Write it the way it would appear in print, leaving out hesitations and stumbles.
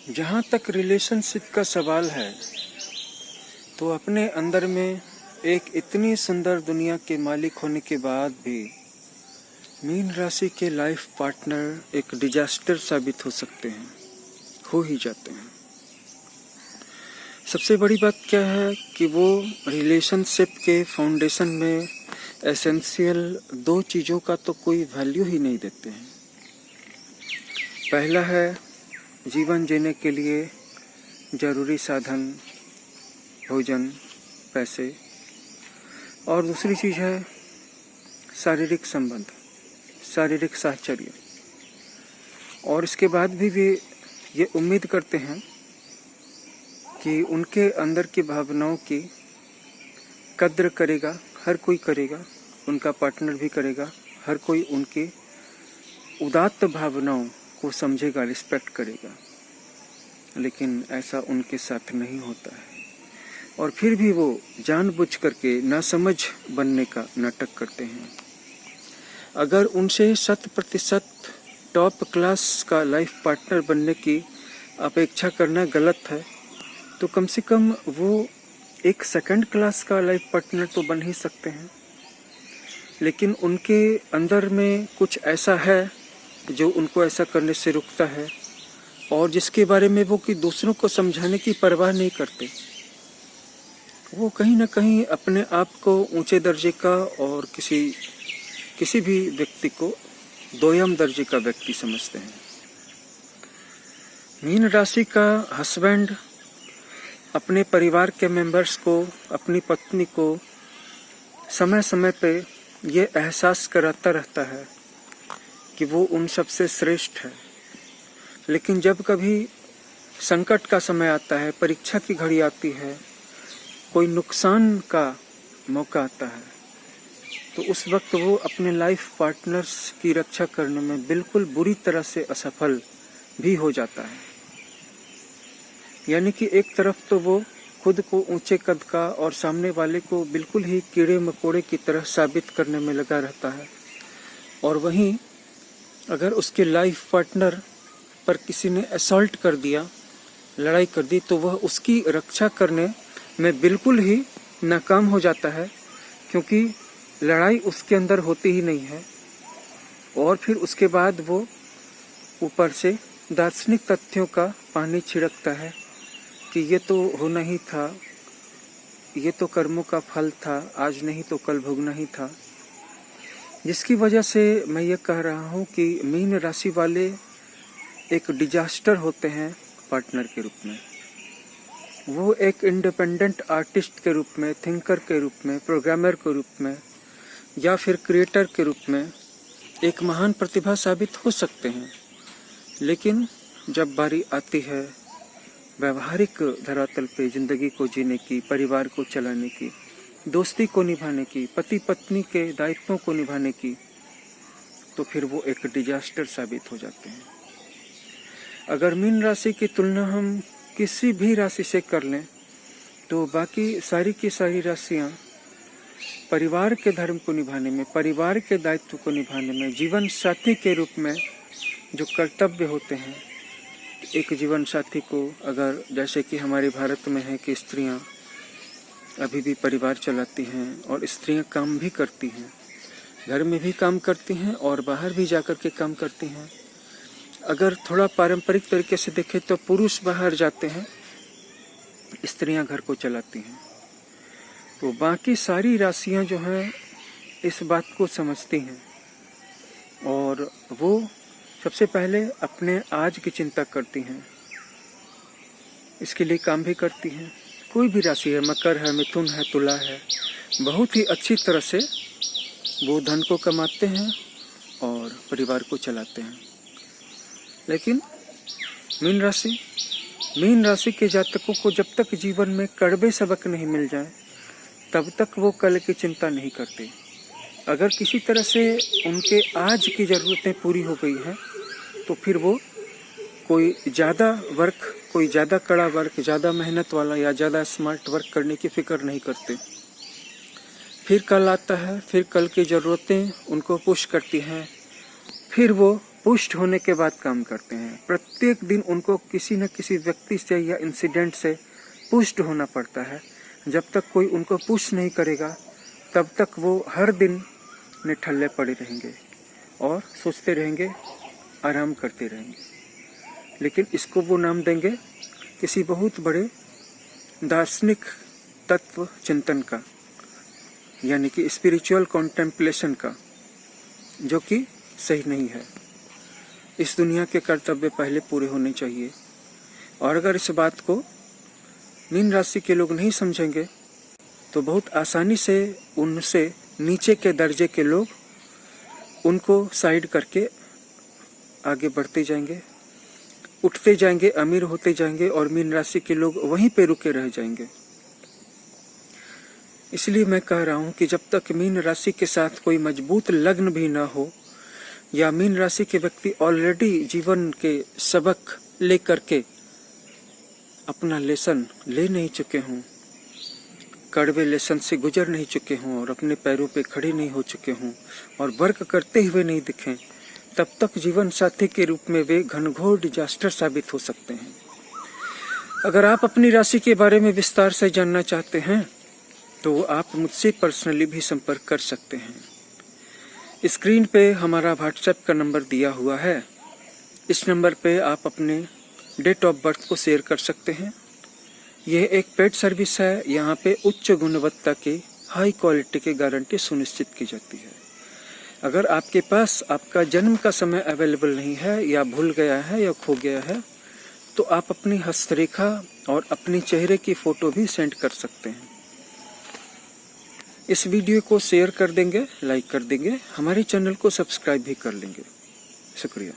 जहाँ तक रिलेशनशिप का सवाल है तो अपने अंदर में एक इतनी सुंदर दुनिया के मालिक होने के बाद भी मीन राशि के लाइफ पार्टनर एक डिजास्टर साबित हो सकते हैं, हो ही जाते हैं। सबसे बड़ी बात क्या है कि वो रिलेशनशिप के फाउंडेशन में एसेंशियल दो चीज़ों का तो कोई वैल्यू ही नहीं देते हैं। पहला है जीवन जीने के लिए जरूरी साधन, भोजन, पैसे, और दूसरी चीज़ है शारीरिक संबंध, शारीरिक साहचर्य। और इसके बाद भी वे ये उम्मीद करते हैं कि उनके अंदर की भावनाओं की कद्र करेगा, हर कोई करेगा, उनका पार्टनर भी करेगा, हर कोई उनकी उदात्त भावनाओं को समझेगा, रिस्पेक्ट करेगा। लेकिन ऐसा उनके साथ नहीं होता है और फिर भी वो जानबूझ करके नासमझ बनने का नाटक करते हैं। अगर उनसे 100% टॉप क्लास का लाइफ पार्टनर बनने की अपेक्षा करना गलत है तो कम से कम वो एक सेकंड क्लास का लाइफ पार्टनर तो बन ही सकते हैं। लेकिन उनके अंदर में कुछ ऐसा है जो उनको ऐसा करने से रुकता है और जिसके बारे में वो कि दूसरों को समझाने की परवाह नहीं करते। वो कहीं ना कहीं अपने आप को ऊंचे दर्जे का और किसी भी व्यक्ति को दोयम दर्जे का व्यक्ति समझते हैं। मीन राशि का हस्बैंड अपने परिवार के मेंबर्स को, अपनी पत्नी को समय समय पे ये एहसास कराता रहता है कि वो उन सबसे श्रेष्ठ है। लेकिन जब कभी संकट का समय आता है, परीक्षा की घड़ी आती है, कोई नुकसान का मौका आता है, तो उस वक्त वो अपने लाइफ पार्टनर्स की रक्षा करने में बिल्कुल बुरी तरह से असफल भी हो जाता है। यानी कि एक तरफ तो वो खुद को ऊंचे कद का और सामने वाले को बिल्कुल ही कीड़े मकोड़े की तरह साबित करने में लगा रहता है, और वहीं अगर उसके लाइफ पार्टनर पर किसी ने असॉल्ट कर दिया, लड़ाई कर दी, तो वह उसकी रक्षा करने में बिल्कुल ही नाकाम हो जाता है, क्योंकि लड़ाई उसके अंदर होती ही नहीं है। और फिर उसके बाद वो ऊपर से दार्शनिक तथ्यों का पानी छिड़कता है कि ये तो होना ही था, ये तो कर्मों का फल था, आज नहीं तो कल भोगना ही था। जिसकी वजह से मैं ये कह रहा हूँ कि मीन राशि वाले एक डिजास्टर होते हैं पार्टनर के रूप में। वो एक इंडिपेंडेंट आर्टिस्ट के रूप में, थिंकर के रूप में, प्रोग्रामर के रूप में या फिर क्रिएटर के रूप में एक महान प्रतिभा साबित हो सकते हैं। लेकिन जब बारी आती है व्यवहारिक धरातल पे जिंदगी को जीने की, परिवार को चलाने की, दोस्ती को निभाने की, पति पत्नी के दायित्वों को निभाने की, तो फिर वो एक डिजास्टर साबित हो जाते हैं। अगर मीन राशि की तुलना हम किसी भी राशि से कर लें तो बाकी सारी की सारी राशियां परिवार के धर्म को निभाने में, परिवार के दायित्व को निभाने में, जीवन साथी के रूप में जो कर्तव्य होते हैं, एक जीवन साथी को अगर जैसे कि हमारे भारत में है कि स्त्रियां अभी भी परिवार चलाती हैं और स्त्रियां काम भी करती हैं, घर में भी काम करती हैं और बाहर भी जाकर के काम करती हैं। अगर थोड़ा पारंपरिक तरीके से देखें तो पुरुष बाहर जाते हैं, स्त्रियां घर को चलाती हैं। तो बाकी सारी राशियां जो हैं इस बात को समझती हैं और वो सबसे पहले अपने आज की चिंता करती हैं, इसके लिए काम भी करती हैं। कोई भी राशि है, मकर है, मिथुन है, तुला है, बहुत ही अच्छी तरह से वो धन को कमाते हैं और परिवार को चलाते हैं। लेकिन मीन राशि के जातकों को जब तक जीवन में कड़वे सबक नहीं मिल जाए तब तक वो कल की चिंता नहीं करते। अगर किसी तरह से उनके आज की ज़रूरतें पूरी हो गई हैं तो फिर वो कोई ज़्यादा वर्क, कोई ज़्यादा कड़ा वर्क, ज़्यादा मेहनत वाला या ज़्यादा स्मार्ट वर्क करने की फिक्र नहीं करते। फिर कल आता है, फिर कल की ज़रूरतें उनको पुश करती हैं, फिर वो पुष्ट होने के बाद काम करते हैं। प्रत्येक दिन उनको किसी न किसी व्यक्ति से या इंसिडेंट से पुष्ट होना पड़ता है। जब तक कोई उनको पुष्ट नहीं करेगा तब तक वो हर दिन निठल्ले पड़े रहेंगे और सोचते रहेंगे, आराम करते रहेंगे। लेकिन इसको वो नाम देंगे किसी बहुत बड़े दार्शनिक तत्व चिंतन का, यानी कि स्पिरिचुअल कॉन्टेम्पलेशन का, जो कि सही नहीं है। इस दुनिया के कर्तव्य पहले पूरे होने चाहिए। और अगर इस बात को मीन राशि के लोग नहीं समझेंगे तो बहुत आसानी से उनसे नीचे के दर्जे के लोग उनको साइड करके आगे बढ़ते जाएंगे, उठते जाएंगे, अमीर होते जाएंगे और मीन राशि के लोग वहीं पे रुके रह जाएंगे। इसलिए मैं कह रहा हूँ कि जब तक मीन राशि के साथ कोई मजबूत लग्न भी ना हो या मीन राशि के व्यक्ति ऑलरेडी जीवन के सबक लेकर के अपना लेसन ले नहीं चुके हों, कड़वे लेसन से गुजर नहीं चुके हों और अपने पैरों पे खड़े नहीं हो चुके हों और वर्क करते हुए नहीं दिखें, तब तक जीवन साथी के रूप में वे घनघोर डिजास्टर साबित हो सकते हैं। अगर आप अपनी राशि के बारे में विस्तार से जानना चाहते हैं तो आप मुझसे पर्सनली भी संपर्क कर सकते हैं। स्क्रीन पे हमारा व्हाट्सएप का नंबर दिया हुआ है। इस नंबर पे आप अपने डेट ऑफ बर्थ को शेयर कर सकते हैं। यह एक पेड सर्विस है। यहाँ पे उच्च गुणवत्ता की हाई क्वालिटी की गारंटी सुनिश्चित की जाती है। अगर आपके पास आपका जन्म का समय अवेलेबल नहीं है या भूल गया है या खो गया है तो आप अपनी हस्तरेखा और अपनी चेहरे की फ़ोटो भी सेंड कर सकते हैं। इस वीडियो को शेयर कर देंगे, लाइक कर देंगे, हमारे चैनल को सब्सक्राइब भी कर लेंगे। शुक्रिया।